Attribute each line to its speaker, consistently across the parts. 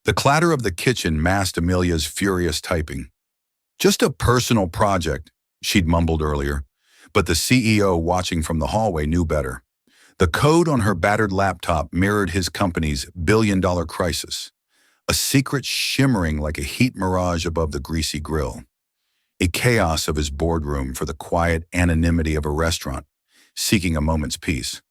Speaker 1: The clatter of the kitchen masked Amelia's furious typing. Just a personal project, she'd mumbled earlier, but the CEO watching from the hallway knew better. The code on her battered laptop mirrored his company's billion-dollar crisis, a secret shimmering like a heat mirage above the greasy grill. A chaos of his boardroom for the quiet anonymity of a restaurant, seeking a moment's peace.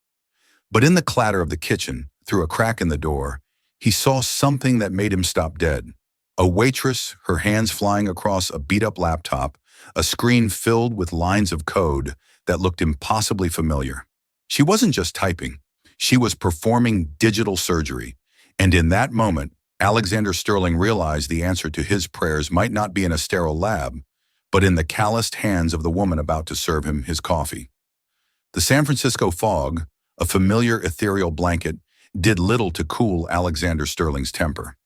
Speaker 1: But in the clatter of the kitchen, through a crack in the door, he saw something that made him stop dead. A waitress, her hands flying across a beat-up laptop, a screen filled with lines of code that looked impossibly familiar. She wasn't just typing. She was performing digital surgery. And in that moment, Alexander Sterling realized the answer to his prayers might not be in a sterile lab, but in the calloused hands of the woman about to serve him his coffee. The San Francisco fog, a familiar ethereal blanket, did little to cool Alexander Sterling's temper.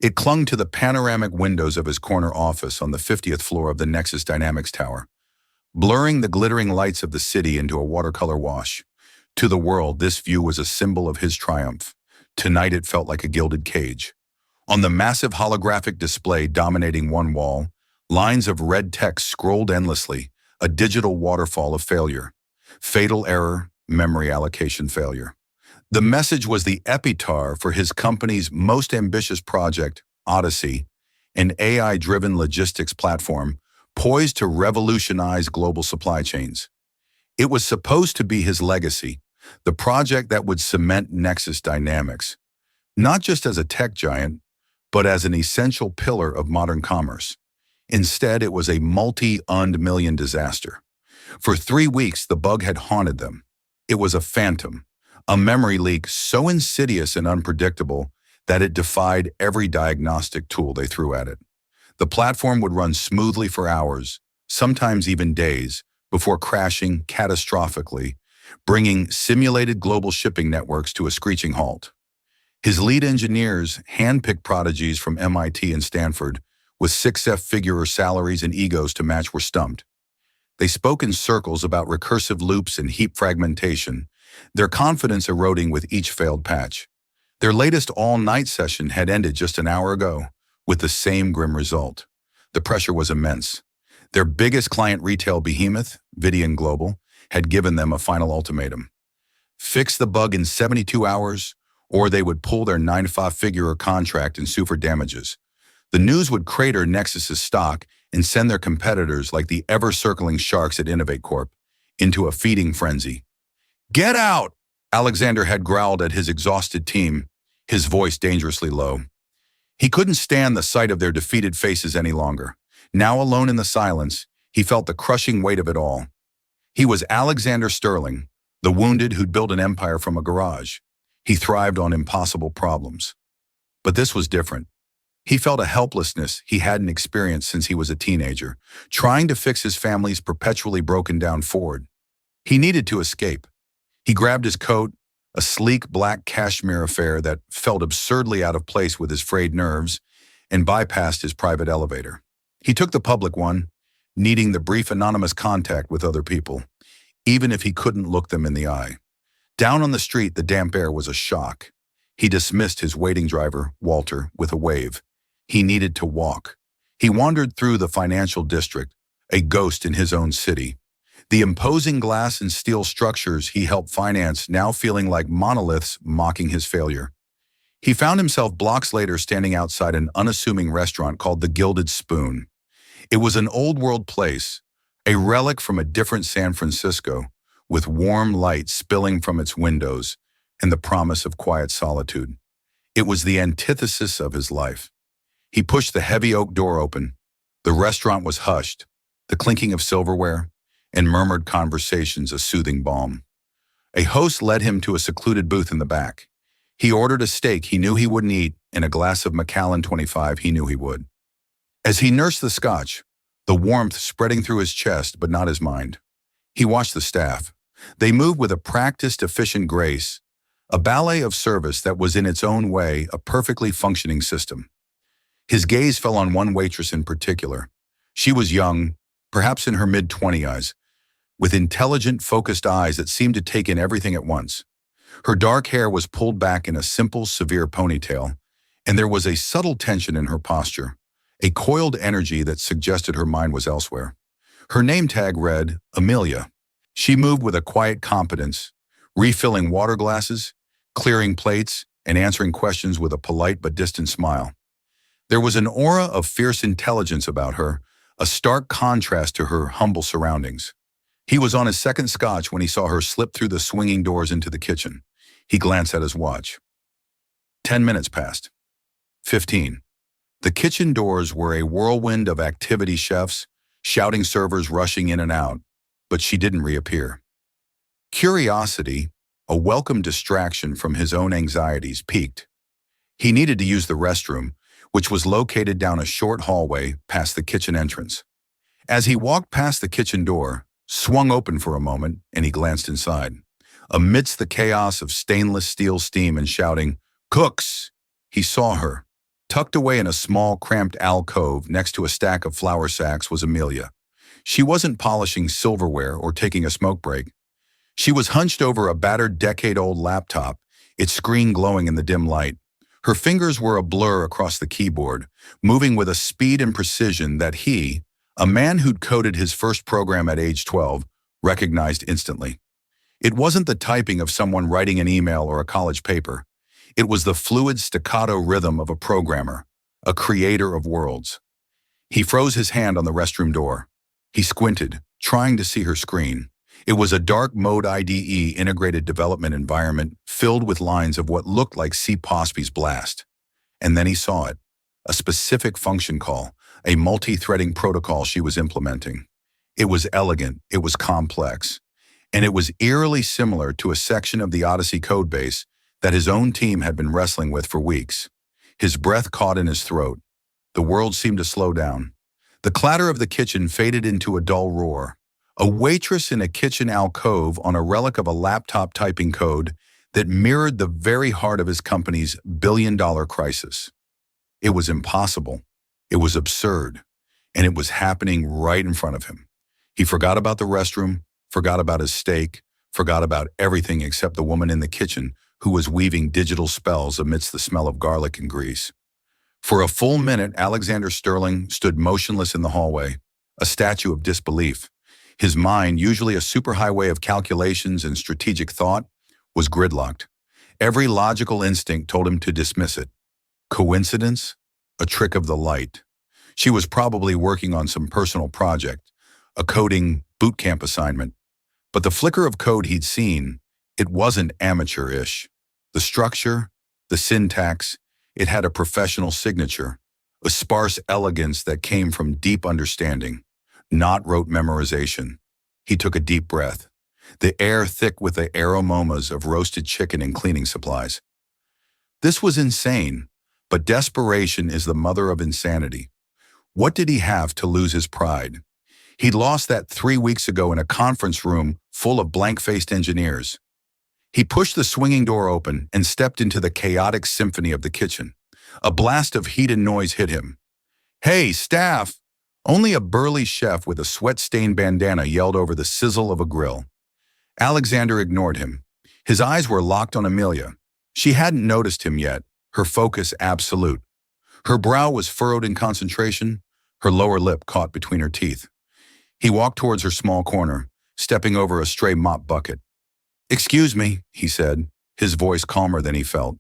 Speaker 1: It clung to the panoramic windows of his corner office on the 50th floor of the Nexus Dynamics Tower, blurring the glittering lights of the city into a watercolor wash. To the world, this view was a symbol of his triumph. Tonight it felt like a gilded cage. On the massive holographic display dominating one wall, lines of red text scrolled endlessly, a digital waterfall of failure. Fatal error, memory allocation failure. The message was the epitaph for his company's most ambitious project, Odyssey, an AI-driven logistics platform poised to revolutionize global supply chains. It was supposed to be his legacy, the project that would cement Nexus Dynamics, not just as a tech giant, but as an essential pillar of modern commerce. Instead, it was a multi-million disaster. For 3 weeks, the bug had haunted them. It was a phantom, a memory leak so insidious and unpredictable that it defied every diagnostic tool they threw at it. The platform would run smoothly for hours, sometimes even days, before crashing catastrophically, bringing simulated global shipping networks to a screeching halt. His lead engineers, hand-picked prodigies from MIT and Stanford, with six-figure salaries and egos to match, were stumped. They spoke in circles about recursive loops and heap fragmentation, their confidence eroding with each failed patch. Their latest all-night session had ended just an hour ago, with the same grim result. The pressure was immense. Their biggest client retail behemoth, Vidian Global, had given them a final ultimatum. Fix the bug in 72 hours, or they would pull their 9-to-5-figure contract and sue for damages. The news would crater Nexus's stock and send their competitors, like the ever-circling sharks at Innovate Corp, into a feeding frenzy. "Get out!" Alexander had growled at his exhausted team, his voice dangerously low. He couldn't stand the sight of their defeated faces any longer. Now alone in the silence, he felt the crushing weight of it all. He was Alexander Sterling, the wounded who'd built an empire from a garage. He thrived on impossible problems. But this was different. He felt a helplessness he hadn't experienced since he was a teenager, trying to fix his family's perpetually broken-down Ford. He needed to escape. He grabbed his coat, a sleek black cashmere affair that felt absurdly out of place with his frayed nerves, and bypassed his private elevator. He took the public one, needing the brief anonymous contact with other people, even if he couldn't look them in the eye. Down on the street, the damp air was a shock. He dismissed his waiting driver, Walter, with a wave. He needed to walk. He wandered through the financial district, a ghost in his own city. The imposing glass and steel structures he helped finance now feeling like monoliths mocking his failure. He found himself blocks later standing outside an unassuming restaurant called the Gilded Spoon. It was an old-world place, a relic from a different San Francisco, with warm light spilling from its windows and the promise of quiet solitude. It was the antithesis of his life. He pushed the heavy oak door open. The restaurant was hushed, the clinking of silverware, and murmured conversations a soothing balm. A host led him to a secluded booth in the back. He ordered a steak he knew he wouldn't eat and a glass of Macallan 25 he knew he would. As he nursed the scotch, the warmth spreading through his chest but not his mind, he watched the staff. They moved with a practiced, efficient grace, a ballet of service that was in its own way a perfectly functioning system. His gaze fell on one waitress in particular. She was young, perhaps in her mid-20s, with intelligent, focused eyes that seemed to take in everything at once. Her dark hair was pulled back in a simple, severe ponytail, And there was a subtle tension in her posture, a coiled energy that suggested her mind was elsewhere. Her name tag read, Amelia. She moved with a quiet competence, refilling water glasses, clearing plates, and answering questions with a polite but distant smile. There was an aura of fierce intelligence about her, a stark contrast to her humble surroundings. He was on his second scotch when he saw her slip through the swinging doors into the kitchen. He glanced at his watch. 10 minutes passed. 15. The kitchen doors were a whirlwind of activity chefs, shouting servers rushing in and out, but she didn't reappear. Curiosity, a welcome distraction from his own anxieties, piqued. He needed to use the restroom, which was located down a short hallway past the kitchen entrance. As he walked past the kitchen door, swung open for a moment, and he glanced inside. Amidst the chaos of stainless steel steam and shouting, "Cooks!" he saw her. Tucked away in a small, cramped alcove next to a stack of flour sacks was Amelia. She wasn't polishing silverware or taking a smoke break. She was hunched over a battered decade-old laptop, its screen glowing in the dim light. Her fingers were a blur across the keyboard, moving with a speed and precision that he, a man who'd coded his first program at age 12, recognized instantly. It wasn't the typing of someone writing an email or a college paper. It was the fluid staccato rhythm of a programmer, a creator of worlds. He froze his hand on the restroom door. He squinted, trying to see her screen. It was a dark mode IDE integrated development environment filled with lines of what looked like C. Posby's blast. And then he saw it, a specific function call, a multi-threading protocol she was implementing. It was elegant, it was complex, and it was eerily similar to a section of the Odyssey codebase that his own team had been wrestling with for weeks. His breath caught in his throat. The world seemed to slow down. The clatter of the kitchen faded into a dull roar. A waitress in a kitchen alcove on a relic of a laptop typing code that mirrored the very heart of his company's billion-dollar crisis. It was impossible. It was absurd. And it was happening right in front of him. He forgot about the restroom, forgot about his steak, forgot about everything except the woman in the kitchen who was weaving digital spells amidst the smell of garlic and grease. For a full minute, Alexander Sterling stood motionless in the hallway, a statue of disbelief. His mind, usually a superhighway of calculations and strategic thought, was gridlocked. Every logical instinct told him to dismiss it. Coincidence? A trick of the light. She was probably working on some personal project, a coding boot camp assignment. But the flicker of code he'd seen, it wasn't amateur-ish. The structure, the syntax, it had a professional signature, a sparse elegance that came from deep understanding, not rote memorization. He took a deep breath, the air thick with the aromas of roasted chicken and cleaning supplies. This was insane, but desperation is the mother of insanity. What did he have to lose his pride? He'd lost that 3 weeks ago in a conference room full of blank-faced engineers. He pushed the swinging door open and stepped into the chaotic symphony of the kitchen. A blast of heat and noise hit him. "Hey, staff!" Only a burly chef with a sweat-stained bandana yelled over the sizzle of a grill. Alexander ignored him. His eyes were locked on Amelia. She hadn't noticed him yet, her focus absolute. Her brow was furrowed in concentration, her lower lip caught between her teeth. He walked towards her small corner, stepping over a stray mop bucket. "Excuse me," he said, his voice calmer than he felt.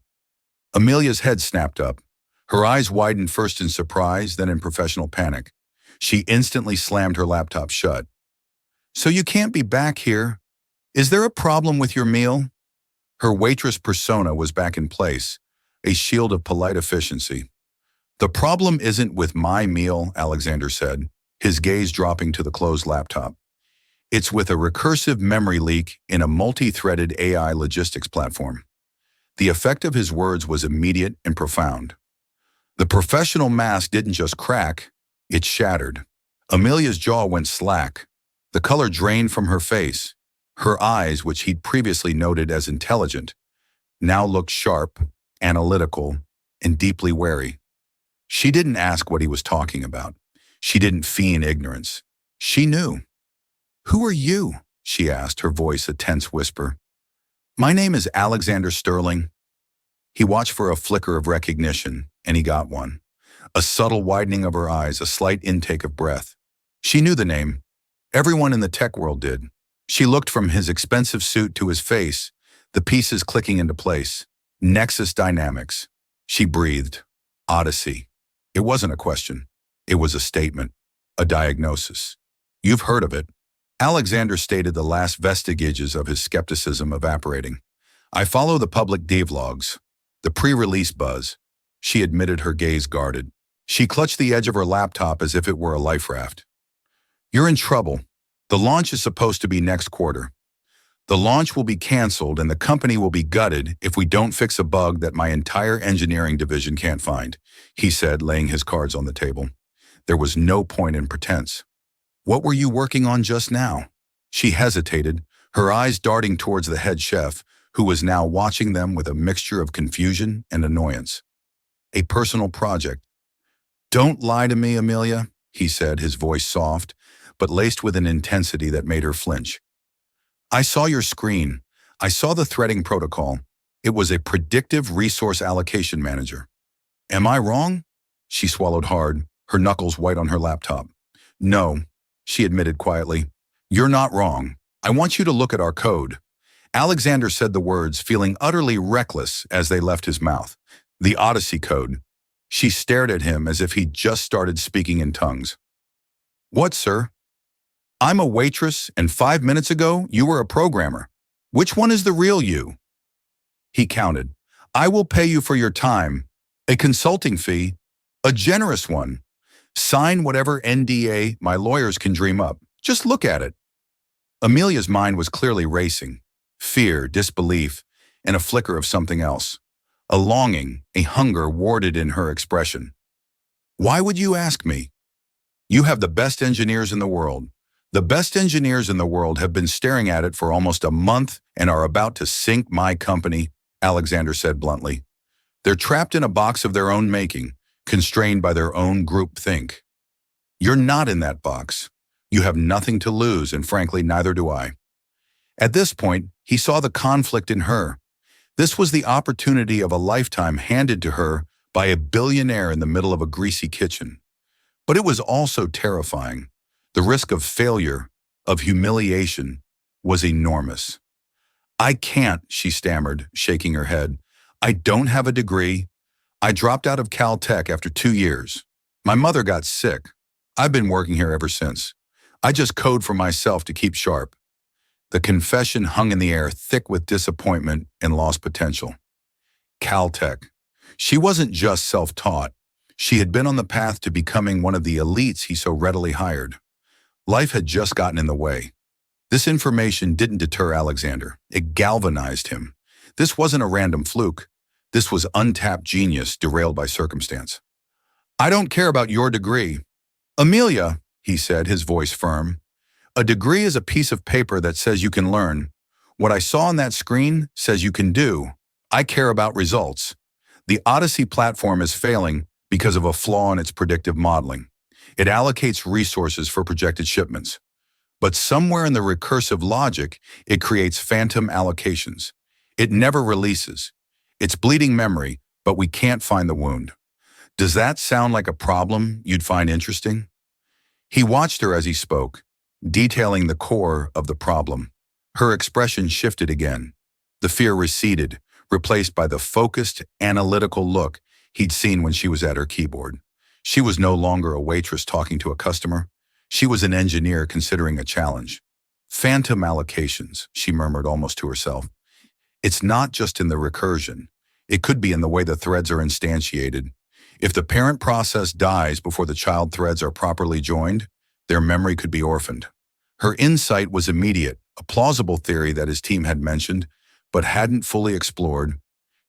Speaker 1: Amelia's head snapped up. Her eyes widened first in surprise, then in professional panic. She instantly slammed her laptop shut. "So you can't be back here. Is there a problem with your meal?" Her waitress persona was back in place, a shield of polite efficiency. "The problem isn't with my meal," Alexander said, his gaze dropping to the closed laptop. "It's with a recursive memory leak in a multi-threaded AI logistics platform." The effect of his words was immediate and profound. The professional mask didn't just crack, it shattered. Amelia's jaw went slack. The color drained from her face. Her eyes, which he'd previously noted as intelligent, now looked sharp, analytical, and deeply wary. She didn't ask what he was talking about. She didn't feign ignorance. She knew. "Who are you?" she asked, her voice a tense whisper. "My name is Alexander Sterling." He watched for a flicker of recognition, and he got one. A subtle widening of her eyes, a slight intake of breath. She knew the name. Everyone in the tech world did. She looked from his expensive suit to his face, the pieces clicking into place. Nexus Dynamics. She breathed. Odyssey. It wasn't a question. It was a statement. A diagnosis. You've heard of it. Alexander stated, the last vestiges of his skepticism evaporating. I follow the public devlogs. The pre-release buzz. She admitted, her gaze guarded. She clutched the edge of her laptop as if it were a life raft. You're in trouble. The launch is supposed to be next quarter. The launch will be canceled and the company will be gutted if we don't fix a bug that my entire engineering division can't find, he said, laying his cards on the table. There was no point in pretense. What were you working on just now? She hesitated, her eyes darting towards the head chef, who was now watching them with a mixture of confusion and annoyance. A personal project. Don't lie to me, Amelia, he said, his voice soft, but laced with an intensity that made her flinch. I saw your screen. I saw the threading protocol. It was a predictive resource allocation manager. Am I wrong? She swallowed hard, her knuckles white on her laptop. No, she admitted quietly. You're not wrong. I want you to look at our code. Alexander said the words, feeling utterly reckless as they left his mouth. The Odyssey code. She stared at him as if he'd just started speaking in tongues. What, sir? I'm a waitress, and 5 minutes ago, you were a programmer. Which one is the real you? He counted. I will pay you for your time. A consulting fee. A generous one. Sign whatever NDA my lawyers can dream up. Just look at it. Amelia's mind was clearly racing. Fear, disbelief, and a flicker of something else. A longing, a hunger warded in her expression. Why would you ask me? You have the best engineers in the world. The best engineers in the world have been staring at it for almost a month and are about to sink my company, Alexander said bluntly. They're trapped in a box of their own making, constrained by their own groupthink. You're not in that box. You have nothing to lose, and frankly, neither do I. At this point, he saw the conflict in her. This was the opportunity of a lifetime handed to her by a billionaire in the middle of a greasy kitchen. But it was also terrifying. The risk of failure, of humiliation, was enormous. I can't, she stammered, shaking her head. I don't have a degree. I dropped out of Caltech after 2 years. My mother got sick. I've been working here ever since. I just code for myself to keep sharp. The confession hung in the air, thick with disappointment and lost potential. Caltech. She wasn't just self-taught. She had been on the path to becoming one of the elites he so readily hired. Life had just gotten in the way. This information didn't deter Alexander. It galvanized him. This wasn't a random fluke. This was untapped genius derailed by circumstance. I don't care about your degree. Amelia, he said, his voice firm. A degree is a piece of paper that says you can learn. What I saw on that screen says you can do. I care about results. The Odyssey platform is failing because of a flaw in its predictive modeling. It allocates resources for projected shipments. But somewhere in the recursive logic, it creates phantom allocations. It never releases. It's bleeding memory, but we can't find the wound. Does that sound like a problem you'd find interesting? He watched her as he spoke, detailing the core of the problem. Her expression shifted again. The fear receded, replaced by the focused, analytical look he'd seen when she was at her keyboard. She was no longer a waitress talking to a customer. She was an engineer considering a challenge. Phantom allocations, she murmured almost to herself. It's not just in the recursion. It could be in the way the threads are instantiated. If the parent process dies before the child threads are properly joined, their memory could be orphaned. Her insight was immediate, a plausible theory that his team had mentioned, but hadn't fully explored,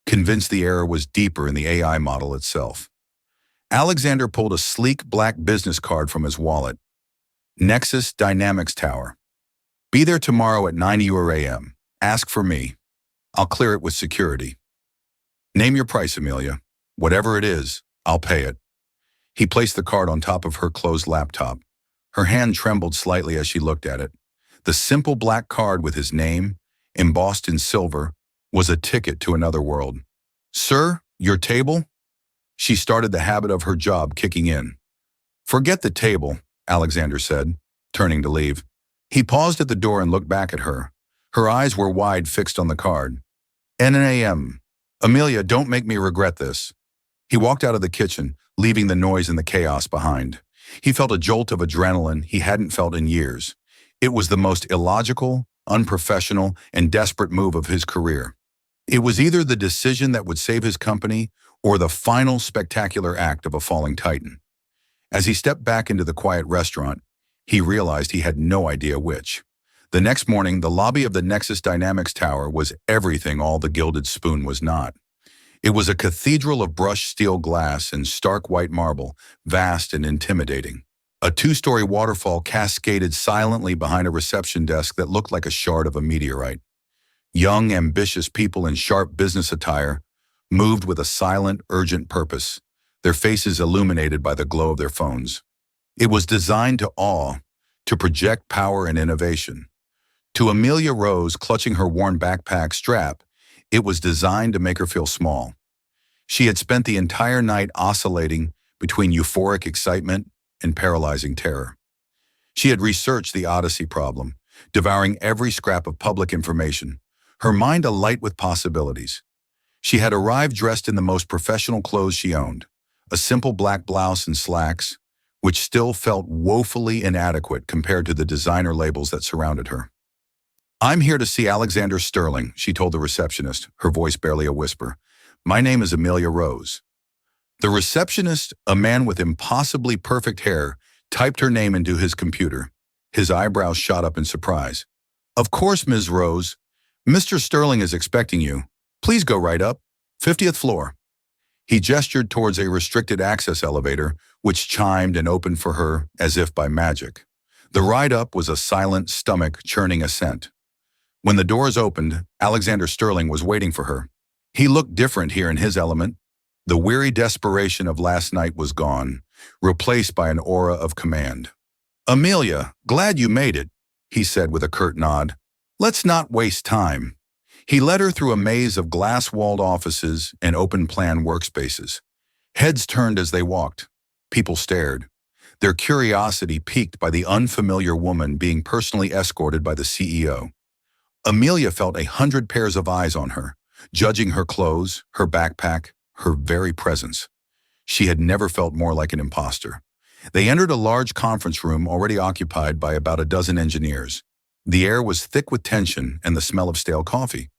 Speaker 1: convinced the error was deeper in the AI model itself. Alexander pulled a sleek black business card from his wallet. Nexus Dynamics Tower. Be there tomorrow at 9 a.m. Ask for me. I'll clear it with security. Name your price, Amelia. Whatever it is, I'll pay it. He placed the card on top of her closed laptop. Her hand trembled slightly as she looked at it. The simple black card with his name, embossed in silver, was a ticket to another world. Sir, your table? She started the habit of her job kicking in. "Forget the table," Alexander said, turning to leave. He paused at the door and looked back at her. Her eyes were wide, fixed on the card. "9 a.m. Amelia, don't make me regret this." He walked out of the kitchen, leaving the noise and the chaos behind. He felt a jolt of adrenaline he hadn't felt in years. It was the most illogical, unprofessional, and desperate move of his career. It was either the decision that would save his company or the final spectacular act of a falling titan. As he stepped back into the quiet restaurant, he realized he had no idea which. The next morning, the lobby of the Nexus Dynamics Tower was everything all the Gilded Spoon was not. It was a cathedral of brushed steel glass and stark white marble, vast and intimidating. A two-story waterfall cascaded silently behind a reception desk that looked like a shard of a meteorite. Young, ambitious people in sharp business attire moved with a silent, urgent purpose, their faces illuminated by the glow of their phones. It was designed to awe, to project power and innovation. To Amelia Rose, clutching her worn backpack strap, it was designed to make her feel small. She had spent the entire night oscillating between euphoric excitement and paralyzing terror. She had researched the Odyssey problem, devouring every scrap of public information, her mind alight with possibilities. She had arrived dressed in the most professional clothes she owned, a simple black blouse and slacks, which still felt woefully inadequate compared to the designer labels that surrounded her. "I'm here to see Alexander Sterling," she told the receptionist, her voice barely a whisper. "My name is Amelia Rose." The receptionist, a man with impossibly perfect hair, typed her name into his computer. His eyebrows shot up in surprise. "Of course, Ms. Rose. Mr. Sterling is expecting you. Please go right up. 50th floor." He gestured towards a restricted access elevator, which chimed and opened for her as if by magic. The ride up was a silent, stomach-churning ascent. When the doors opened, Alexander Sterling was waiting for her. He looked different here in his element. The weary desperation of last night was gone, replaced by an aura of command. "Amelia, glad you made it," he said with a curt nod. "Let's not waste time." He led her through a maze of glass-walled offices and open-plan workspaces. Heads turned as they walked. People stared, their curiosity piqued by the unfamiliar woman being personally escorted by the CEO. Amelia felt 100 pairs of eyes on her, judging her clothes, her backpack, her very presence. She had never felt more like an imposter. They entered a large conference room already occupied by about a dozen engineers. The air was thick with tension and the smell of stale coffee.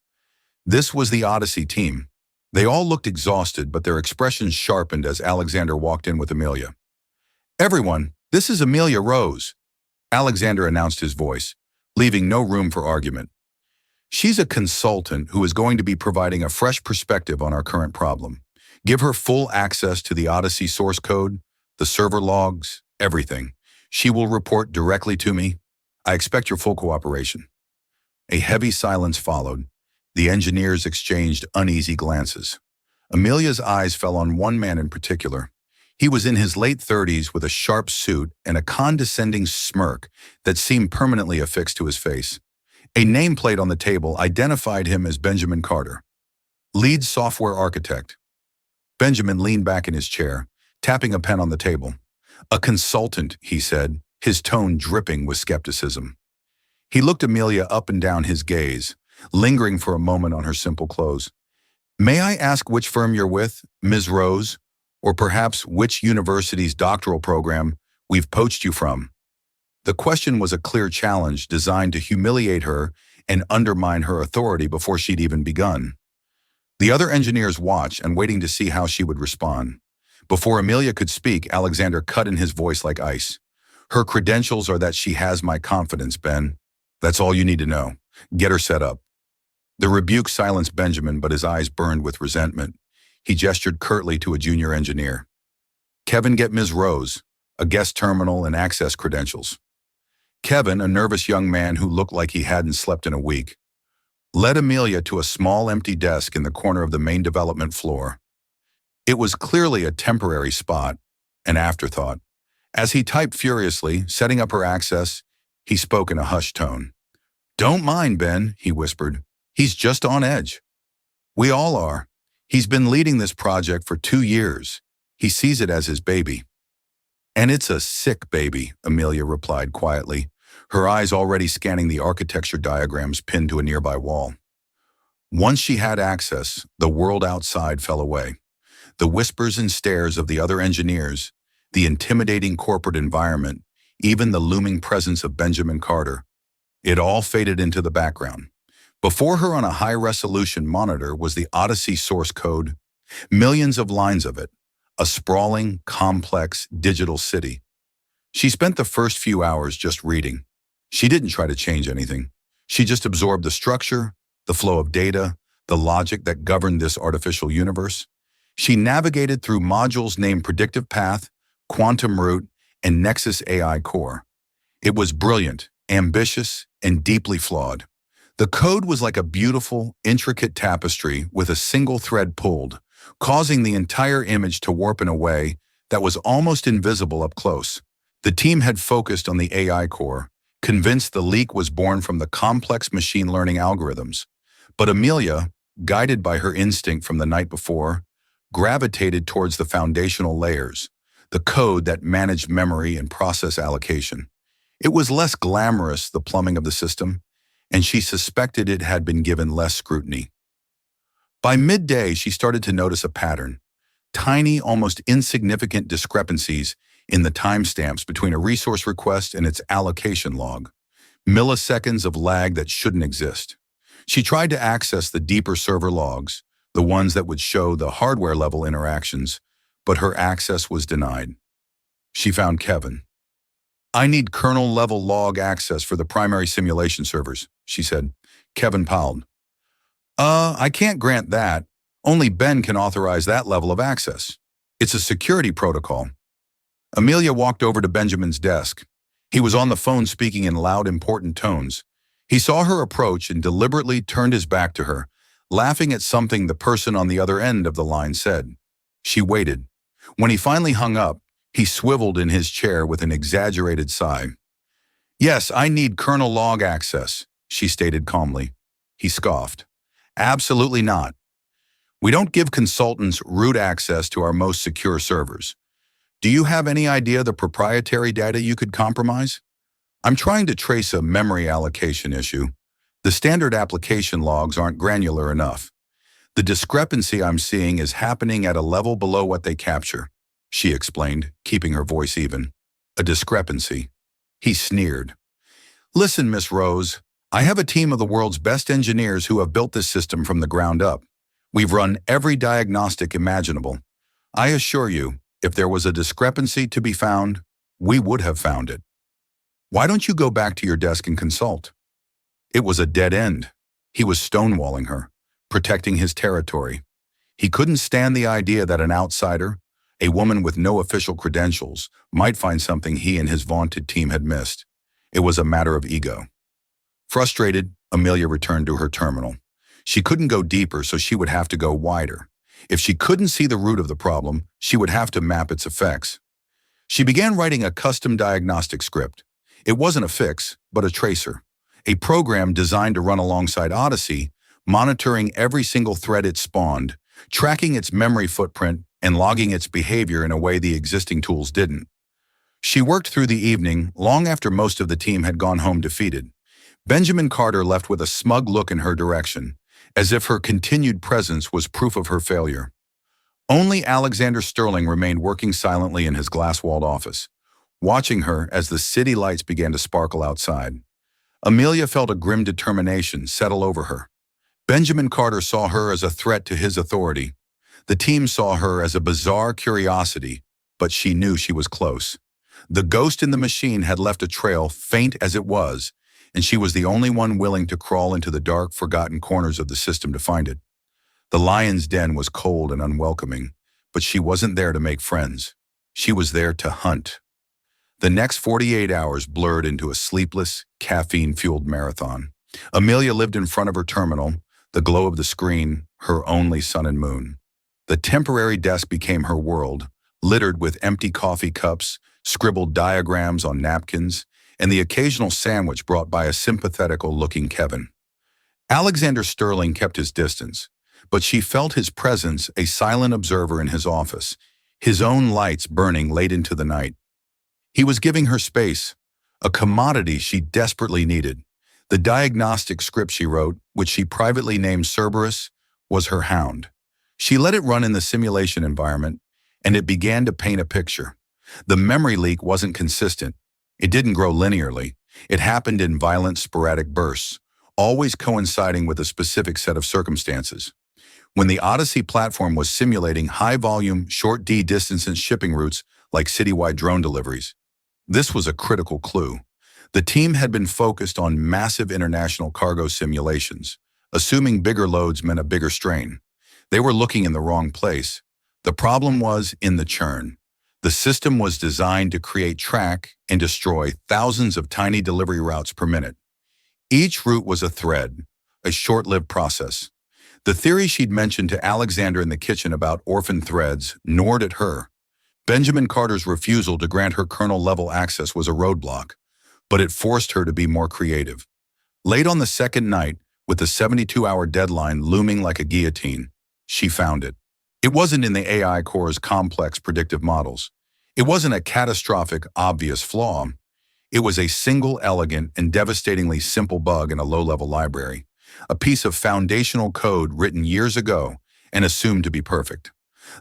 Speaker 1: This was the Odyssey team. They all looked exhausted, but their expressions sharpened as Alexander walked in with Amelia. "Everyone, this is Amelia Rose," Alexander announced his voice, leaving no room for argument. "She's a consultant who is going to be providing a fresh perspective on our current problem. Give her full access to the Odyssey source code, the server logs, everything. She will report directly to me. I expect your full cooperation." A heavy silence followed. The engineers exchanged uneasy glances. Amelia's eyes fell on one man in particular. He was in his late 30s with a sharp suit and a condescending smirk that seemed permanently affixed to his face. A nameplate on the table identified him as Benjamin Carter, lead software architect. Benjamin leaned back in his chair, tapping a pen on the table. "A consultant," he said, his tone dripping with skepticism. He looked Amelia up and down his gaze, lingering for a moment on her simple clothes. "May I ask which firm you're with, Ms. Rose, or perhaps which university's doctoral program we've poached you from?" The question was a clear challenge designed to humiliate her and undermine her authority before she'd even begun. The other engineers watched and waiting to see how she would respond. Before Amelia could speak, Alexander cut in his voice like ice. "Her credentials are that she has my confidence, Ben. That's all you need to know. Get her set up." The rebuke silenced Benjamin, but his eyes burned with resentment. He gestured curtly to a junior engineer. "Kevin, get Ms. Rose, a guest terminal and access credentials." Kevin, a nervous young man who looked like he hadn't slept in a week, led Amelia to a small empty desk in the corner of the main development floor. It was clearly a temporary spot, an afterthought. As he typed furiously, setting up her access, he spoke in a hushed tone. "Don't mind Ben," he whispered. "He's just on edge. We all are. He's been leading this project for 2 years. He sees it as his baby. And it's a sick baby, Amelia replied quietly, her eyes already scanning the architecture diagrams pinned to a nearby wall. Once she had access, the world outside fell away. The whispers and stares of the other engineers, the intimidating corporate environment, even the looming presence of Benjamin Carter. It all faded into the background. Before her on a high-resolution monitor was the Odyssey source code, millions of lines of it, a sprawling, complex digital city. She spent the first few hours just reading. She didn't try to change anything. She just absorbed the structure, the flow of data, the logic that governed this artificial universe. She navigated through modules named Predictive Path, Quantum Root, and Nexus AI Core. It was brilliant, ambitious, and deeply flawed. The code was like a beautiful, intricate tapestry with a single thread pulled, causing the entire image to warp in a way that was almost invisible up close. The team had focused on the AI core, convinced the leak was born from the complex machine learning algorithms. But Amelia, guided by her instinct from the night before, gravitated towards the foundational layers, the code that managed memory and process allocation. It was less glamorous, the plumbing of the system, and she suspected it had been given less scrutiny. By midday, she started to notice a pattern, tiny, almost insignificant discrepancies in the timestamps between a resource request and its allocation log, milliseconds of lag that shouldn't exist. She tried to access the deeper server logs, the ones that would show the hardware-level interactions, but her access was denied. She found Kevin. "I need kernel-level log access for the primary simulation servers," she said. Kevin powled. I can't grant that. Only Ben can authorize that level of access. It's a security protocol." Amelia walked over to Benjamin's desk. He was on the phone speaking in loud, important tones. He saw her approach and deliberately turned his back to her, laughing at something the person on the other end of the line said. She waited. When he finally hung up, he swiveled in his chair with an exaggerated sigh. "Yes, I need kernel log access," she stated calmly. He scoffed. "Absolutely not. We don't give consultants root access to our most secure servers. Do you have any idea the proprietary data you could compromise? I'm trying to trace a memory allocation issue. The standard application logs aren't granular enough. The discrepancy I'm seeing is happening at a level below what they capture," she explained, keeping her voice even. "A discrepancy." He sneered. "Listen, Miss Rose, I have a team of the world's best engineers who have built this system from the ground up. We've run every diagnostic imaginable. I assure you, if there was a discrepancy to be found, we would have found it. Why don't you go back to your desk and consult?" It was a dead end. He was stonewalling her, protecting his territory. He couldn't stand the idea that an outsider, a woman with no official credentials, might find something he and his vaunted team had missed. It was a matter of ego. Frustrated, Amelia returned to her terminal. She couldn't go deeper, so she would have to go wider. If she couldn't see the root of the problem, she would have to map its effects. She began writing a custom diagnostic script. It wasn't a fix, but a tracer. A program designed to run alongside Odyssey, monitoring every single thread it spawned, tracking its memory footprint, and logging its behavior in a way the existing tools didn't. She worked through the evening, long after most of the team had gone home defeated. Benjamin Carter left with a smug look in her direction, as if her continued presence was proof of her failure. Only Alexander Sterling remained working silently in his glass-walled office, watching her as the city lights began to sparkle outside. Amelia felt a grim determination settle over her. Benjamin Carter saw her as a threat to his authority. The team saw her as a bizarre curiosity, but she knew she was close. The ghost in the machine had left a trail, faint as it was, and she was the only one willing to crawl into the dark, forgotten corners of the system to find it. The lion's den was cold and unwelcoming, but she wasn't there to make friends. She was there to hunt. The next 48 hours blurred into a sleepless, caffeine-fueled marathon. Amelia lived in front of her terminal, the glow of the screen, her only sun and moon. The temporary desk became her world, littered with empty coffee cups, scribbled diagrams on napkins, and the occasional sandwich brought by a sympathetical-looking Kevin. Alexander Sterling kept his distance, but she felt his presence, a silent observer in his office. his own lights burning late into the night. He was giving her space, a commodity she desperately needed. The diagnostic script she wrote, which she privately named Cerberus, was her hound. She let it run in the simulation environment, and it began to paint a picture. The memory leak wasn't consistent. It didn't grow linearly. It happened in violent, sporadic bursts, always coinciding with a specific set of circumstances. When the Odyssey platform was simulating high-volume, short D-distance shipping routes like citywide drone deliveries, this was a critical clue. The team had been focused on massive international cargo simulations, assuming bigger loads meant a bigger strain. They were looking in the wrong place. The problem was in the churn. The system was designed to create, track, and destroy thousands of tiny delivery routes per minute. Each route was a thread, a short-lived process. The theory she'd mentioned to Alexander in the kitchen about orphan threads gnawed at her. Benjamin Carter's refusal to grant her kernel-level access was a roadblock, but it forced her to be more creative. Late on the second night, with the 72-hour deadline looming like a guillotine, she found it. It wasn't in the AI core's complex predictive models. It wasn't a catastrophic, obvious flaw. It was a single, elegant, and devastatingly simple bug in a low-level library, a piece of foundational code written years ago and assumed to be perfect.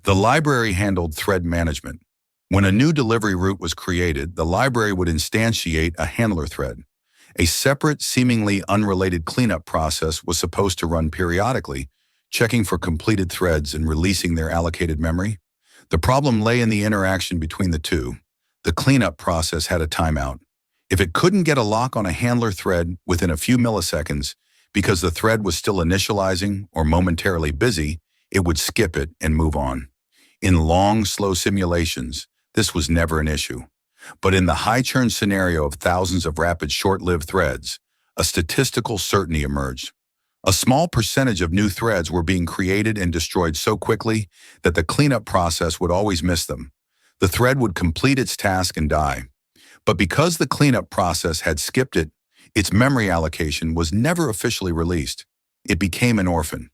Speaker 1: The library handled thread management. When a new delivery route was created, the library would instantiate a handler thread. A separate, seemingly unrelated cleanup process was supposed to run periodically, checking for completed threads and releasing their allocated memory. The problem lay in the interaction between the two. The cleanup process had a timeout. If it couldn't get a lock on a handler thread within a few milliseconds because the thread was still initializing or momentarily busy, it would skip it and move on. In long, slow simulations, this was never an issue. But in the high-churn scenario of thousands of rapid, short-lived threads, a statistical certainty emerged. A small percentage of new threads were being created and destroyed so quickly that the cleanup process would always miss them. The thread would complete its task and die. But because the cleanup process had skipped it, its memory allocation was never officially released. It became an orphan,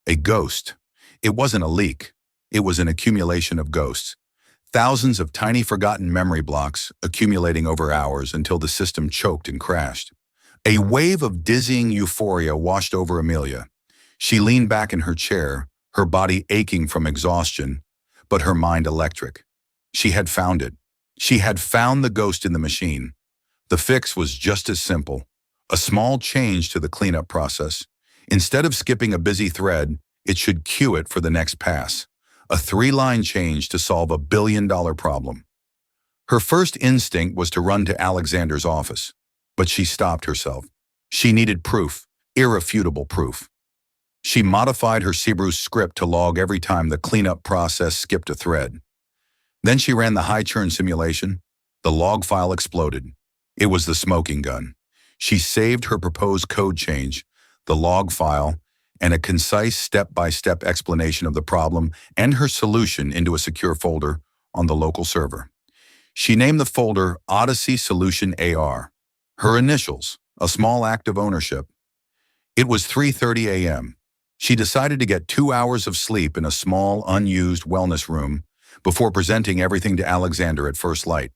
Speaker 1: a ghost. It wasn't a leak. It was an accumulation of ghosts. Thousands of tiny forgotten memory blocks accumulating over hours until the system choked and crashed. A wave of dizzying euphoria washed over Amelia. She leaned back in her chair, her body aching from exhaustion, but her mind electric. She had found it. She had found the ghost in the machine. The fix was just as simple. A small change to the cleanup process. Instead of skipping a busy thread, it should queue it for the next pass. A 3-line change to solve a billion-dollar problem. Her first instinct was to run to Alexander's office, but she stopped herself. She needed proof, irrefutable proof. She modified her Cerberus script to log every time the cleanup process skipped a thread. Then she ran the high-churn simulation. The log file exploded. It was the smoking gun. She saved her proposed code change, the log file, and a concise step-by-step explanation of the problem and her solution into a secure folder on the local server. She named the folder Odyssey Solution AR. Her initials, a small act of ownership. It was 3:30 a.m. She decided to get 2 hours of sleep in a small, unused wellness room before presenting everything to Alexander at first light.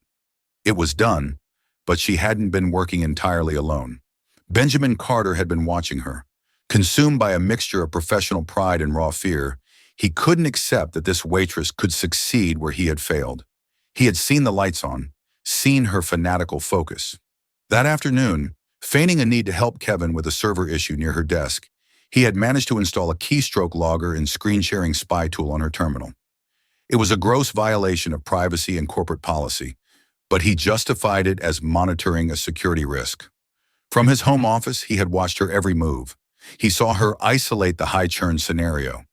Speaker 1: It was done, but she hadn't been working entirely alone. Benjamin Carter had been watching her. Consumed by a mixture of professional pride and raw fear, he couldn't accept that this waitress could succeed where he had failed. He had seen the lights on, seen her fanatical focus. That afternoon, feigning a need to help Kevin with a server issue near her desk, he had managed to install a keystroke logger and screen-sharing spy tool on her terminal. It was a gross violation of privacy and corporate policy, but he justified it as monitoring a security risk. From his home office, he had watched her every move. He saw her isolate the high-churn scenario.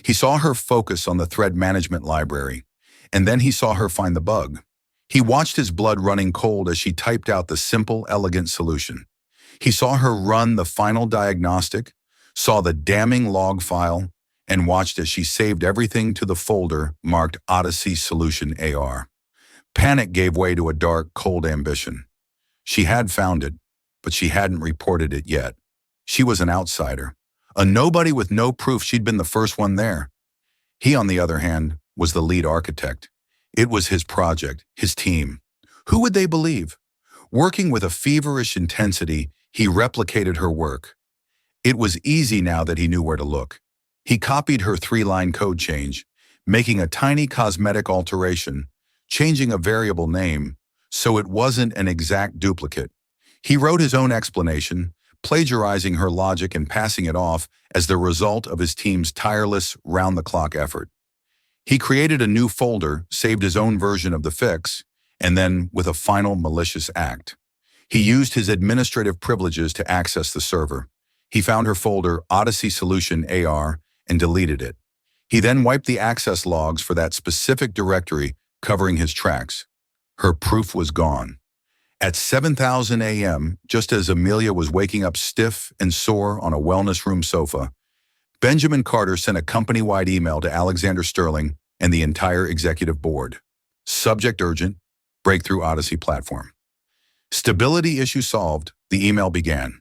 Speaker 1: He saw her focus on the thread management library, and then he saw her find the bug. He watched his blood running cold as she typed out the simple, elegant solution. He saw her run the final diagnostic, saw the damning log file, and watched as she saved everything to the folder marked Odyssey Solution AR. Panic gave way to a dark, cold ambition. She had found it, but she hadn't reported it yet. She was an outsider, a nobody with no proof she'd been the first one there. He, on the other hand, was the lead architect. It was his project, his team. Who would they believe? Working with a feverish intensity, he replicated her work. It was easy now that he knew where to look. He copied her three-line code change, making a tiny cosmetic alteration, changing a variable name, so it wasn't an exact duplicate. He wrote his own explanation, plagiarizing her logic and passing it off as the result of his team's tireless, round-the-clock effort. He created a new folder, saved his own version of the fix, and then, with a final malicious act, he used his administrative privileges to access the server. He found her folder, Odyssey Solution AR, and deleted it. He then wiped the access logs for that specific directory covering his tracks. Her proof was gone. At 7,000 a.m., just as Amelia was waking up stiff and sore on a wellness room sofa, Benjamin Carter sent a company-wide email to Alexander Sterling and the entire executive board. Subject urgent, breakthrough Odyssey platform. Stability issue solved, the email began.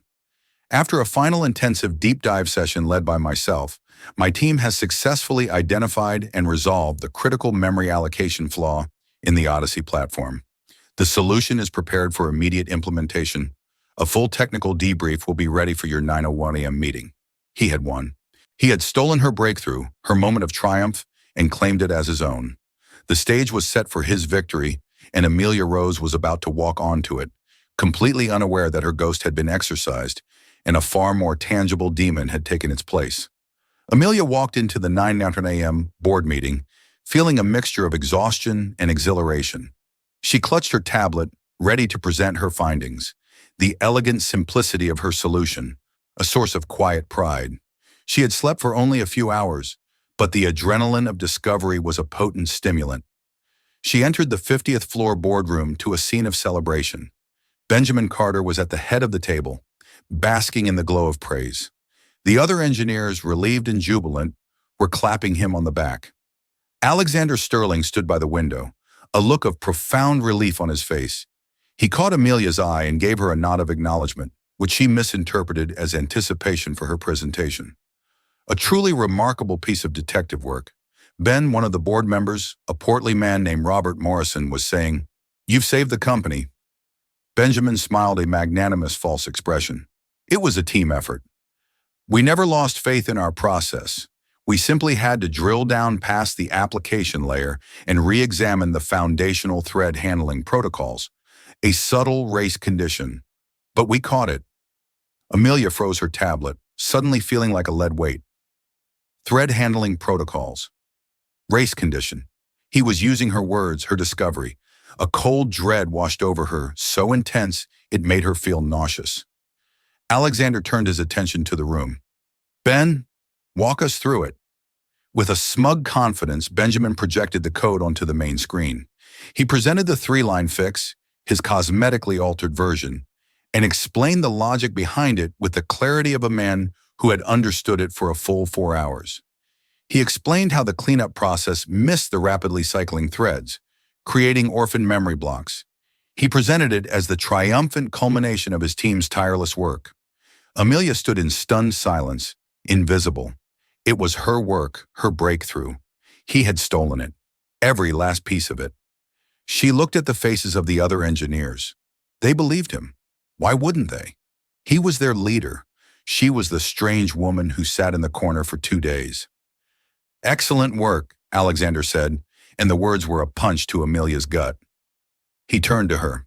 Speaker 1: After a final intensive deep dive session led by myself, my team has successfully identified and resolved the critical memory allocation flaw in the Odyssey platform. The solution is prepared for immediate implementation. A full technical debrief will be ready for your 9:01 a.m. meeting. He had won. He had stolen her breakthrough, her moment of triumph, and claimed it as his own. The stage was set for his victory, and Amelia Rose was about to walk onto it, completely unaware that her ghost had been exorcised, and a far more tangible demon had taken its place. Amelia walked into the 9:00 a.m. board meeting, feeling a mixture of exhaustion and exhilaration. She clutched her tablet, ready to present her findings, the elegant simplicity of her solution, a source of quiet pride. She had slept for only a few hours, but the adrenaline of discovery was a potent stimulant. She entered the 50th floor boardroom to a scene of celebration. Benjamin Carter was at the head of the table, basking in the glow of praise. The other engineers, relieved and jubilant, were clapping him on the back. Alexander Sterling stood by the window, a look of profound relief on his face. He caught Amelia's eye and gave her a nod of acknowledgement, which she misinterpreted as anticipation for her presentation. A truly remarkable piece of detective work. Ben, one of the board members, a portly man named Robert Morrison, was saying, "You've saved the company." Benjamin smiled a magnanimous false expression. It was a team effort. We never lost faith in our process. We simply had to drill down past the application layer and re-examine the foundational thread handling protocols, a subtle race condition. But we caught it. Amelia froze her tablet, suddenly feeling like a lead weight. Thread handling protocols. Race condition. He was using her words, her discovery. A cold dread washed over her, so intense it made her feel nauseous. Alexander turned his attention to the room. "Ben, walk us through it." With a smug confidence, Benjamin projected the code onto the main screen. He presented the three-line fix, his cosmetically altered version, and explained the logic behind it with the clarity of a man who had understood it for a full 4 hours. He explained how the cleanup process missed the rapidly cycling threads, creating orphan memory blocks. He presented it as the triumphant culmination of his team's tireless work. Amelia stood in stunned silence, invisible. It was her work, her breakthrough. He had stolen it, every last piece of it. She looked at the faces of the other engineers. They believed him. Why wouldn't they? He was their leader. She was the strange woman who sat in the corner for 2 days. "Excellent work," Alexander said, and the words were a punch to Amelia's gut. He turned to her.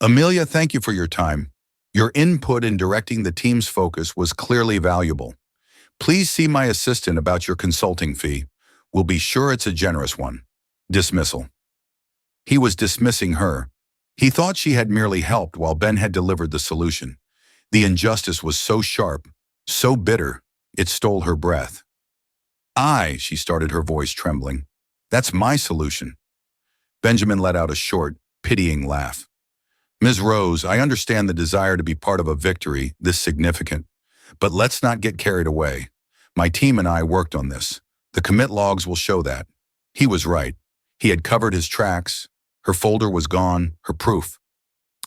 Speaker 1: "Amelia, thank you for your time. Your input in directing the team's focus was clearly valuable. Please see my assistant about your consulting fee. We'll be sure it's a generous one." Dismissal. He was dismissing her. He thought she had merely helped while Ben had delivered the solution. The injustice was so sharp, so bitter, it stole her breath. She started, her voice trembling. "That's my solution." Benjamin let out a short, pitying laugh. "Ms. Rose, I understand the desire to be part of a victory this significant, but let's not get carried away. My team and I worked on this. The commit logs will show that." He was right. He had covered his tracks. Her folder was gone, her proof.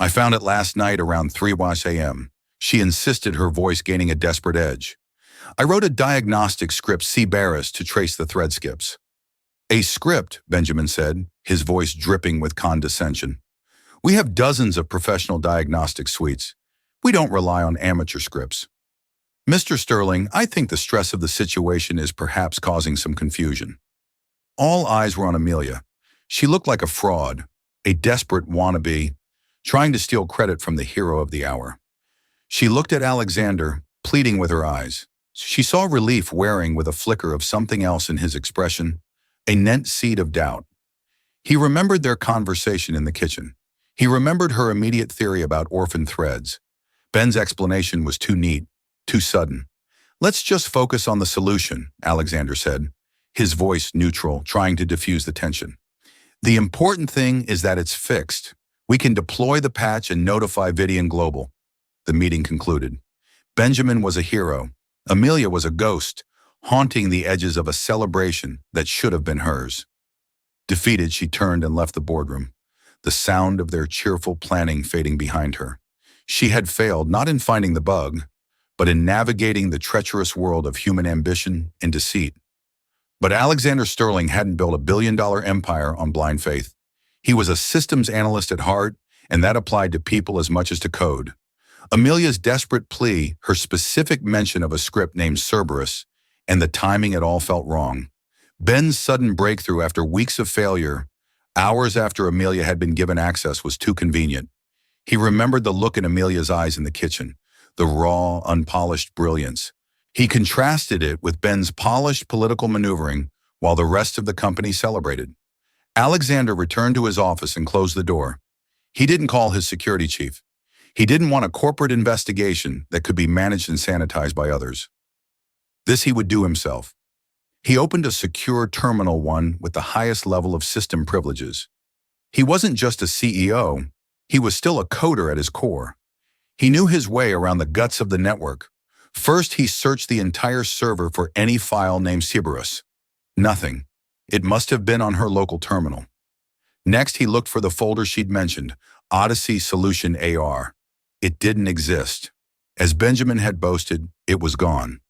Speaker 1: "I found it last night around 3:00 a.m. She insisted, her voice gaining a desperate edge. "I wrote a diagnostic script C. Barris to trace the thread skips." A script, Benjamin said, his voice dripping with condescension. We have dozens of professional diagnostic suites. We don't rely on amateur scripts. Mr. Sterling, I think the stress of the situation is perhaps causing some confusion. All eyes were on Amelia. She looked like a fraud, a desperate wannabe, trying to steal credit from the hero of the hour. She looked at Alexander, pleading with her eyes. She saw relief wearing with a flicker of something else in his expression, a nent seed of doubt. He remembered their conversation in the kitchen. He remembered her immediate theory about orphan threads. Ben's explanation was too neat, too sudden. Let's just focus on the solution, Alexander said, his voice neutral, trying to diffuse the tension. The important thing is that it's fixed. We can deploy the patch and notify Vidian Global. The meeting concluded. Benjamin was a hero. Amelia was a ghost, haunting the edges of a celebration that should have been hers. Defeated, she turned and left the boardroom, the sound of their cheerful planning fading behind her. She had failed not in finding the bug, but in navigating the treacherous world of human ambition and deceit. But Alexander Sterling hadn't built a billion-dollar empire on blind faith. He was a systems analyst at heart, and that applied to people as much as to code. Amelia's desperate plea, her specific mention of a script named Cerberus, and the timing it all felt wrong. Ben's sudden breakthrough after weeks of failure, hours after Amelia had been given access, was too convenient. He remembered the look in Amelia's eyes in the kitchen, the raw, unpolished brilliance. He contrasted it with Ben's polished political maneuvering while the rest of the company celebrated. Alexander returned to his office and closed the door. He didn't call his security chief. He didn't want a corporate investigation that could be managed and sanitized by others. This he would do himself. He opened a secure Terminal 1 with the highest level of system privileges. He wasn't just a CEO, he was still a coder at his core. He knew his way around the guts of the network. First, he searched the entire server for any file named Cerberus. Nothing. It must have been on her local terminal. Next, he looked for the folder she'd mentioned, Odyssey Solution AR. It didn't exist. As Benjamin had boasted, it was gone.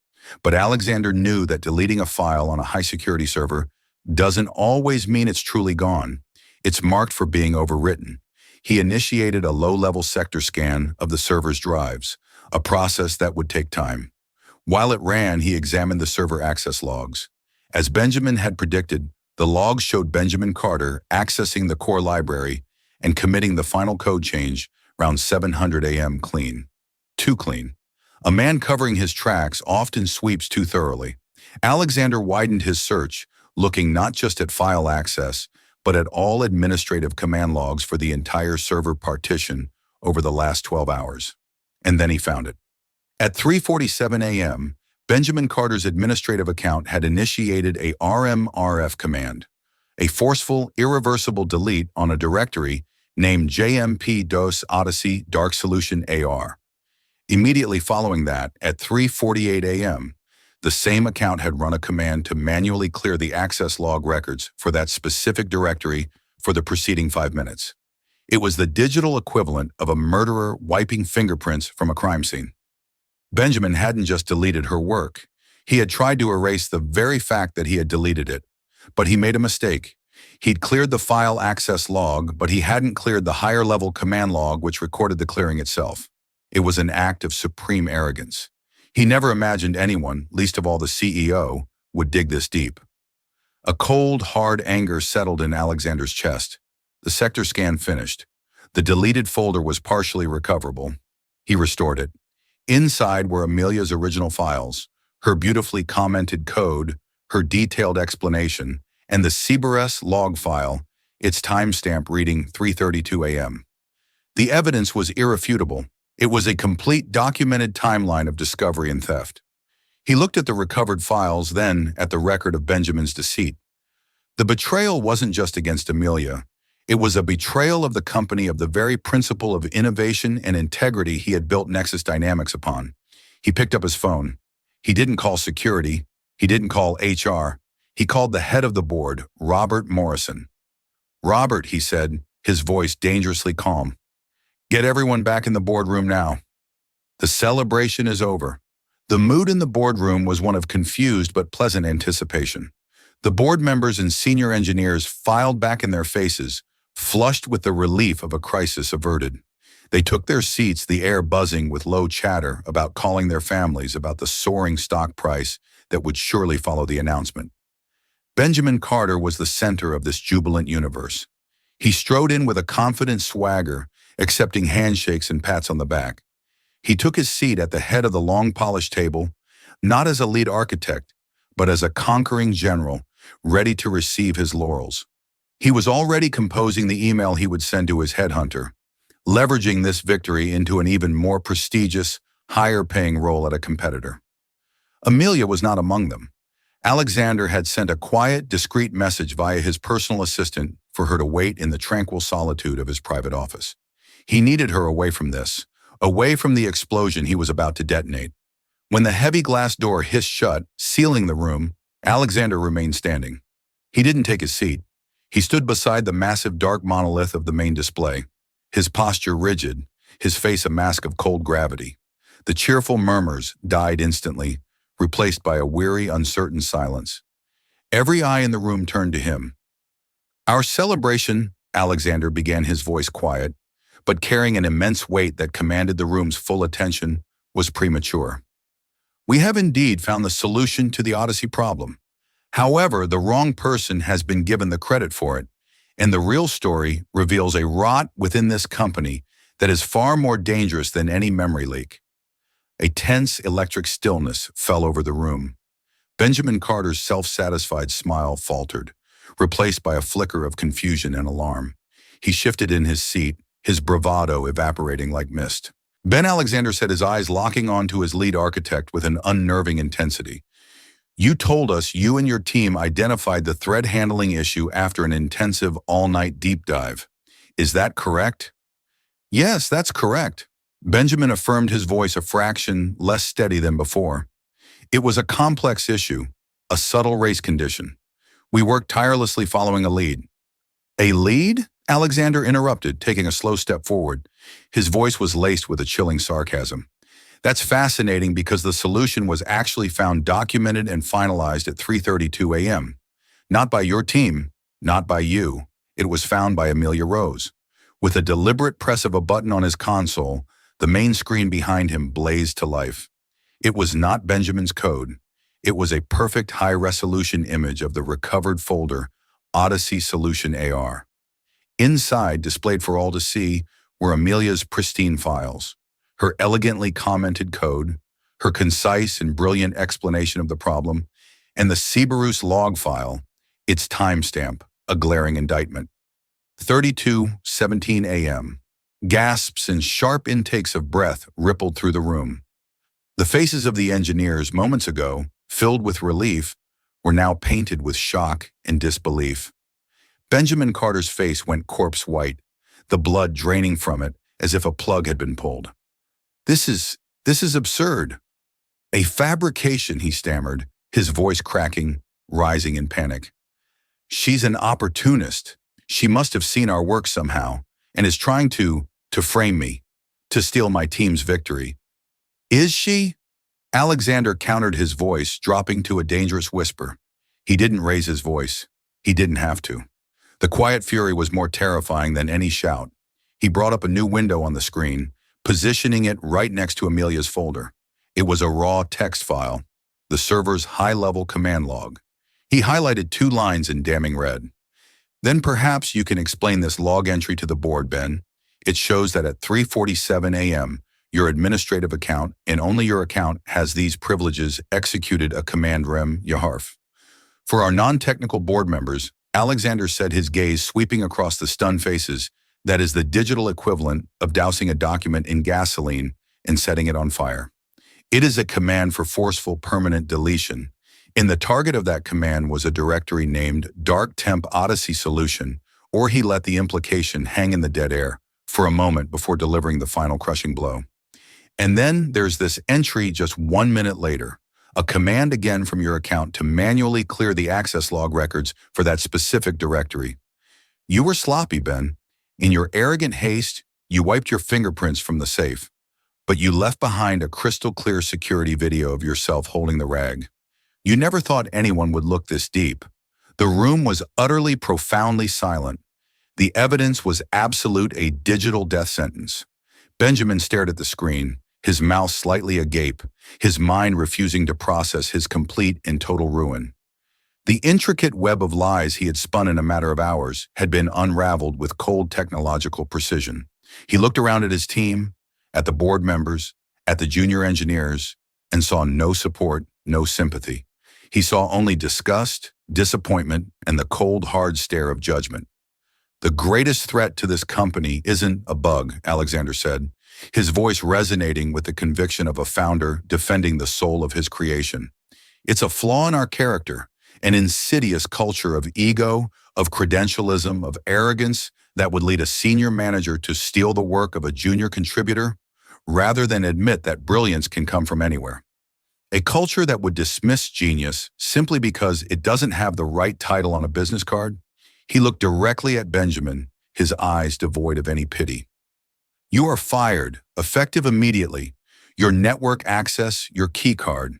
Speaker 1: But Alexander knew that deleting a file on a high-security server doesn't always mean it's truly gone. It's marked for being overwritten. He initiated a low-level sector scan of the server's drives, a process that would take time. While it ran, he examined the server access logs. As Benjamin had predicted, the logs showed Benjamin Carter accessing the core library and committing the final code change around 700 a.m. clean. Too clean. A man covering his tracks often sweeps too thoroughly. Alexander widened his search, looking not just at file access, but at all administrative command logs for the entire server partition over the last 12 hours. And then he found it. At 3:47 a.m., Benjamin Carter's administrative account had initiated a RMRF command, a forceful, irreversible delete on a directory named JMP-DOS Odyssey Dark Solution AR. Immediately following that, at 3:48 a.m., the same account had run a command to manually clear the access log records for that specific directory for the preceding 5 minutes. It was the digital equivalent of a murderer wiping fingerprints from a crime scene. Benjamin hadn't just deleted her work. He had tried to erase the very fact that he had deleted it. But he made a mistake. He'd cleared the file access log, but he hadn't cleared the higher-level command log which recorded the clearing itself. It was an act of supreme arrogance. He never imagined anyone, least of all the CEO, would dig this deep. A cold, hard anger settled in Alexander's chest. The sector scan finished. The deleted folder was partially recoverable. He restored it. Inside were Amelia's original files, her beautifully commented code, her detailed explanation, and the Cerberus log file, its timestamp reading 3:32 a.m. The evidence was irrefutable. It was a complete documented timeline of discovery and theft. He looked at the recovered files, then at the record of Benjamin's deceit. The betrayal wasn't just against Amelia. It was a betrayal of the company of the very principle of innovation and integrity he had built Nexus Dynamics upon. He picked up his phone. He didn't call security. He didn't call HR. He called the head of the board, Robert Morrison. "Robert," he said, his voice dangerously calm. "Get everyone back in the boardroom now. The celebration is over." The mood in the boardroom was one of confused but pleasant anticipation. The board members and senior engineers filed back in their faces, flushed with the relief of a crisis averted. They took their seats, the air buzzing with low chatter about calling their families about the soaring stock price that would surely follow the announcement. Benjamin Carter was the center of this jubilant universe. He strode in with a confident swagger, accepting handshakes and pats on the back. He took his seat at the head of the long polished table, not as a lead architect, but as a conquering general, ready to receive his laurels. He was already composing the email he would send to his headhunter, leveraging this victory into an even more prestigious, higher-paying role at a competitor. Amelia was not among them. Alexander had sent a quiet, discreet message via his personal assistant for her to wait in the tranquil solitude of his private office. He needed her away from this, away from the explosion he was about to detonate. When the heavy glass door hissed shut, sealing the room, Alexander remained standing. He didn't take his seat. He stood beside the massive dark monolith of the main display, his posture rigid, his face a mask of cold gravity. The cheerful murmurs died instantly, replaced by a weary, uncertain silence. Every eye in the room turned to him. Our celebration, Alexander began, his voice quiet, but carrying an immense weight that commanded the room's full attention, was premature. We have indeed found the solution to the Odyssey problem. However, the wrong person has been given the credit for it, and the real story reveals a rot within this company that is far more dangerous than any memory leak. A tense, electric stillness fell over the room. Benjamin Carter's self-satisfied smile faltered, replaced by a flicker of confusion and alarm. He shifted in his seat, his bravado evaporating like mist. Ben Alexander said, his eyes locking onto his lead architect with an unnerving intensity. You told us you and your team identified the thread handling issue after an intensive all-night deep dive. Is that correct? Yes, that's correct. Benjamin affirmed, his voice a fraction less steady than before. It was a complex issue, a subtle race condition. We worked tirelessly following a lead. A lead? Alexander interrupted, taking a slow step forward. His voice was laced with a chilling sarcasm. That's fascinating because the solution was actually found, documented, and finalized at 3:32 a.m. Not by your team, not by you. It was found by Amelia Rose. With a deliberate press of a button on his console, the main screen behind him blazed to life. It was not Benjamin's code. It was a perfect high-resolution image of the recovered folder, Odyssey Solution AR. Inside, displayed for all to see, were Amelia's pristine files, her elegantly commented code, her concise and brilliant explanation of the problem, and the Cerberus log file, its timestamp, a glaring indictment. 32:17 a.m. Gasps and sharp intakes of breath rippled through the room. The faces of the engineers, moments ago, filled with relief, were now painted with shock and disbelief. Benjamin Carter's face went corpse white, the blood draining from it as if a plug had been pulled. This is absurd. A fabrication, he stammered, his voice cracking, rising in panic. She's an opportunist. She must have seen our work somehow and is trying to frame me, to steal my team's victory. Is she? Alexander countered, his voice dropping to a dangerous whisper. He didn't raise his voice. He didn't have to. The quiet fury was more terrifying than any shout. He brought up a new window on the screen, positioning it right next to Amelia's folder. It was a raw text file, the server's high-level command log. He highlighted 2 lines in damning red. Then perhaps you can explain this log entry to the board, Ben. It shows that at 3:47 a.m., your administrative account, and only your account, has these privileges, executed a command rem Yaharf. For our non-technical board members, Alexander said, his gaze sweeping across the stunned faces, that is the digital equivalent of dousing a document in gasoline and setting it on fire. It is a command for forceful permanent deletion. In the target of that command was a directory named Dark Temp Odyssey Solution, or he let the implication hang in the dead air for a moment before delivering the final crushing blow. And then there's this entry just 1 minute later, a command again from your account to manually clear the access log records for that specific directory. You were sloppy, Ben. In your arrogant haste, you wiped your fingerprints from the safe, but you left behind a crystal clear security video of yourself holding the rag. You never thought anyone would look this deep, The room was utterly, profoundly silent. The evidence was absolute, a digital death sentence. Benjamin stared at the screen, his mouth slightly agape, his mind refusing to process his complete and total ruin. The intricate web of lies he had spun in a matter of hours had been unraveled with cold technological precision. He looked around at his team, at the board members, at the junior engineers, and saw no support, no sympathy. He saw only disgust, disappointment, and the cold, hard stare of judgment. The greatest threat to this company isn't a bug, Alexander said, his voice resonating with the conviction of a founder defending the soul of his creation. It's a flaw in our character, an insidious culture of ego, of credentialism, of arrogance that would lead a senior manager to steal the work of a junior contributor rather than admit that brilliance can come from anywhere. A culture that would dismiss genius simply because it doesn't have the right title on a business card. He looked directly at Benjamin, his eyes devoid of any pity. You are fired, effective immediately. Your network access, your key card.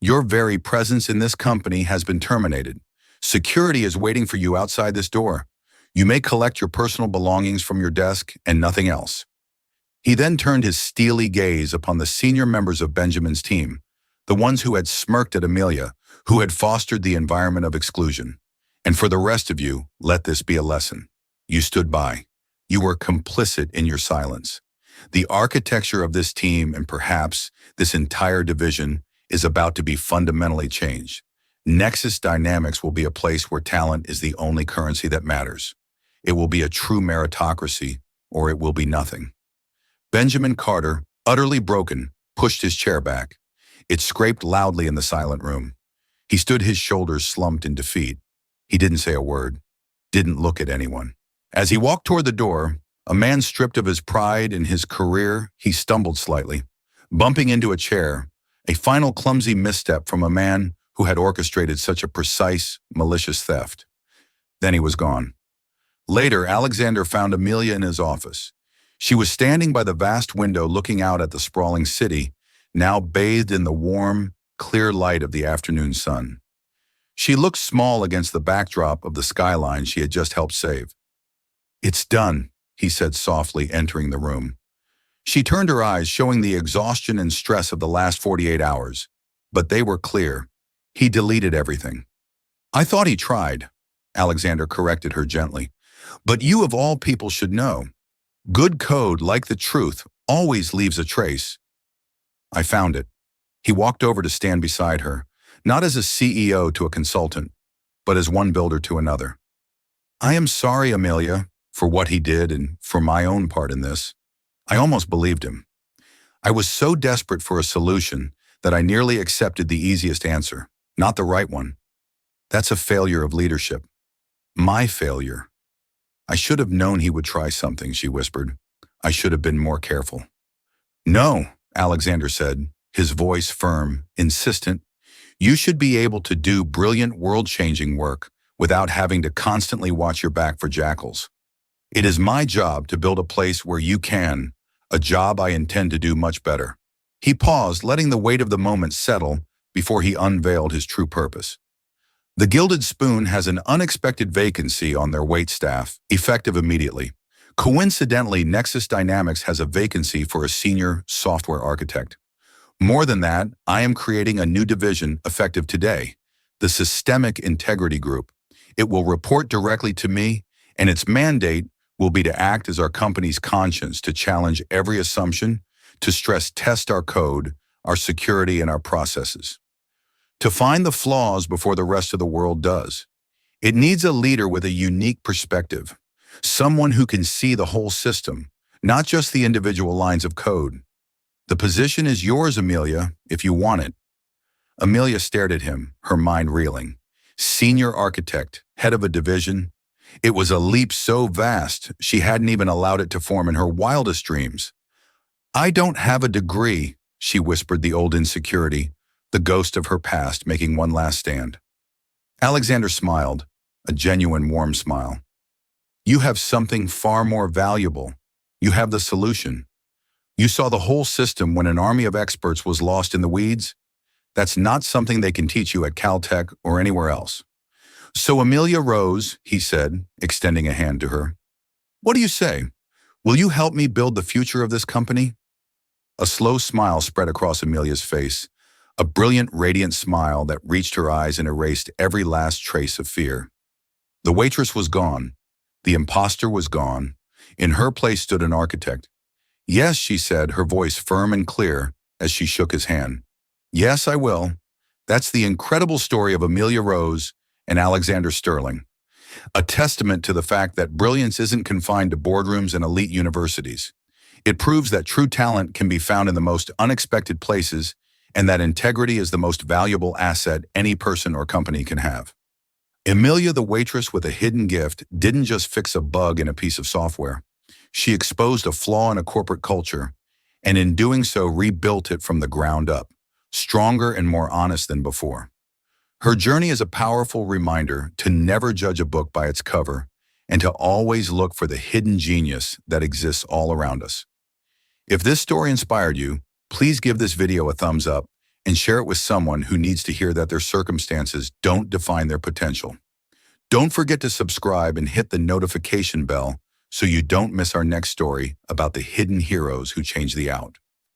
Speaker 1: Your very presence in this company has been terminated. Security is waiting for you outside this door. You may collect your personal belongings from your desk and nothing else. He then turned his steely gaze upon the senior members of Benjamin's team, the ones who had smirked at Amelia, who had fostered the environment of exclusion. And for the rest of you, let this be a lesson. You stood by. You were complicit in your silence. The architecture of this team and perhaps this entire division is about to be fundamentally changed. Nexus Dynamics will be a place where talent is the only currency that matters. It will be a true meritocracy, or it will be nothing. Benjamin Carter, utterly broken, pushed his chair back. It scraped loudly in the silent room. He stood, his shoulders slumped in defeat. He didn't say a word, didn't look at anyone. As he walked toward the door, a man stripped of his pride and his career, he stumbled slightly, bumping into a chair, a final clumsy misstep from a man who had orchestrated such a precise, malicious theft. Then he was gone. Later, Alexander found Amelia in his office. She was standing by the vast window looking out at the sprawling city, now bathed in the warm, clear light of the afternoon sun. She looked small against the backdrop of the skyline she had just helped save. "It's done," he said softly, entering the room. She turned her eyes, showing the exhaustion and stress of the last 48 hours, but they were clear. He deleted everything. "I thought he tried," Alexander corrected her gently. "But you of all people should know. Good code, like the truth, always leaves a trace." "I found it." He walked over to stand beside her, not as a CEO to a consultant, but as one builder to another. "I am sorry, Amelia, for what he did and for my own part in this." I almost believed him. I was so desperate for a solution that I nearly accepted the easiest answer, not the right one. That's a failure of leadership. My failure. "I should have known he would try something," she whispered. "I should have been more careful." "No," Alexander said, his voice firm, insistent. "You should be able to do brilliant, world-changing work without having to constantly watch your back for jackals. It is my job to build a place where you can, a job I intend to do much better." He paused, letting the weight of the moment settle before he unveiled his true purpose. "The Gilded Spoon has an unexpected vacancy on their wait staff, effective immediately. Coincidentally, Nexus Dynamics has a vacancy for a senior software architect. More than that, I am creating a new division effective today, the Systemic Integrity Group. It will report directly to me, and its mandate will be to act as our company's conscience, to challenge every assumption, to stress test our code, our security, and our processes. To find the flaws before the rest of the world does. It needs a leader with a unique perspective, someone who can see the whole system, not just the individual lines of code. The position is yours, Amelia, if you want it." Amelia stared at him, her mind reeling. Senior architect, head of a division. It was a leap so vast, she hadn't even allowed it to form in her wildest dreams. "I don't have a degree," she whispered, the old insecurity, the ghost of her past making one last stand. Alexander smiled, a genuine warm smile. "You have something far more valuable. You have the solution. You saw the whole system when an army of experts was lost in the weeds. That's not something they can teach you at Caltech or anywhere else. So Amelia rose, he said, extending a hand to her. What do you say? Will you help me build the future of this company? A slow smile spread across Amelia's face, a brilliant, radiant smile that reached her eyes and erased every last trace of fear. The waitress was gone. The imposter was gone. In her place stood an architect. Yes, she said, her voice firm and clear as she shook his hand. Yes, I will. That's the incredible story of Amelia Rose and Alexander Sterling, a testament to the fact that brilliance isn't confined to boardrooms and elite universities. It proves that true talent can be found in the most unexpected places and that integrity is the most valuable asset any person or company can have. Amelia, the waitress with a hidden gift, didn't just fix a bug in a piece of software. She exposed a flaw in a corporate culture, and in doing so rebuilt it from the ground up, stronger and more honest than before. Her journey is a powerful reminder to never judge a book by its cover and to always look for the hidden genius that exists all around us. If this story inspired you, please give this video a thumbs up and share it with someone who needs to hear that their circumstances don't define their potential. Don't forget to subscribe and hit the notification bell so you don't miss our next story about the hidden heroes who change the out.